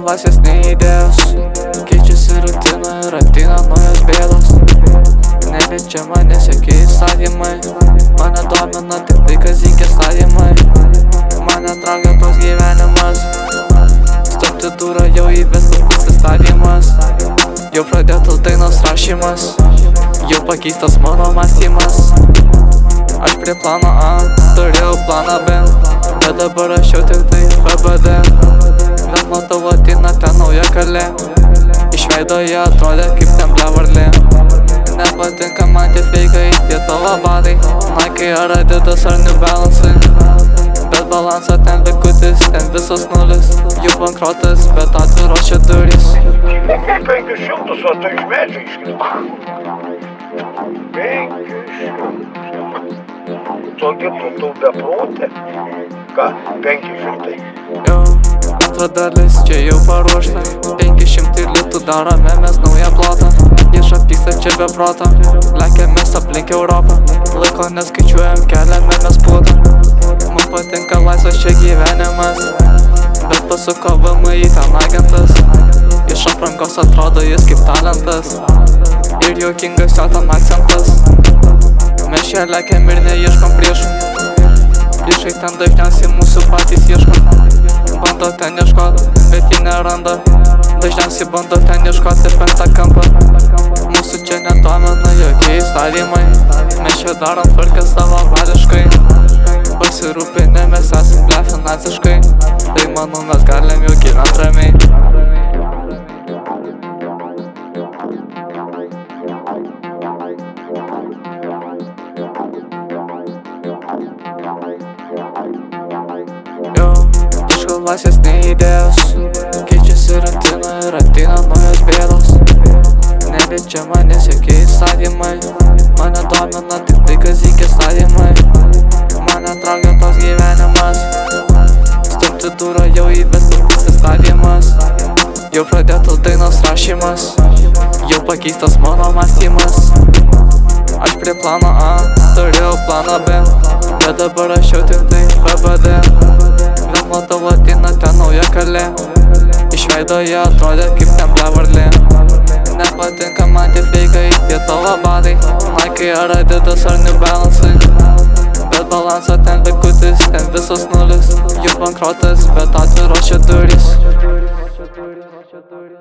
laisvės nei idėjos, keičiasi rutina ir ateina naujos bėdos. Neliečia mane siekia įstatymai, mane domina tik tai kasdienės statymai. Mane traukia toks gyvenimas, stabti durą jau įvestas tas įstatymas. Jau pradėtas dainos rašymas, jau pakeistas mano mąstymas. Aš prie plano A turėjau planą B, bet dabar aš jau tik tai PBD. Bet matau ateina ten nauja kalė, iš veido jie atrodė kaip ten blevarlė. Nepatinka man tie feikai, tie tavo batai, Nike ar Adidas ar New Balance. Bet balansą ten likutis, ten visas nulis, jų bankrotas, bet atviros čia durys. 500, o tai iš medžio iškrito. 500. Tokia tu beprotė. Ką, 500? Jau, antra dalis čia jau paruošta, 500 litų darome mes naują plotą. Iš apyksta čia be proto, lekiamės aplink Europą, laiko neskaičiuojam, keliame mes plotą. Man patinka laisvas čia gyvenimas, bet pasuko VMI ten agentas. Iš aprangos atrodo jis kaip talentas, ir juokingas jo ten akcentas. Mes čia lekiam ir neieškom priešų, priešai ten dažniausiai mūsų patys ieško. Bando ten ieškot, bet jį neranda, dažniausiai bando ten ieškoti penktą kampą. Mūsų čia nedomina jokie įstatymai, mes čia darom tvarką savo vališkai. Pasirūpinę mes esam ble finansiškai, tai manau mes galim jau gyvent ramiai. Jau, ieškau laisvės nei idėjos, keičiasi rutina ir ateina naujos bėdos. Neliečia mane siekia įstatymai, mane domina tik tai kasdienės statymai. Mane traukia toks gyvenimas, stabti durą jau įvestas tas įstatymas. Jau pradėtas dainos rašymas, jau pakeistas mano mąstymas. Aš prie plano A turėjau planą B, bet dabar aš jau tik tai PBD. Bet matau ateina ten nauja kalė, iš veido jie atrodė kaip ten blevarlė. Nepatinka man tie feikai, tie tavo batai, Nike ar Adidas ar New Balance. Bet balansą ten likutis, ten visas nulis, jų bankrotas, bet atviros čia durys.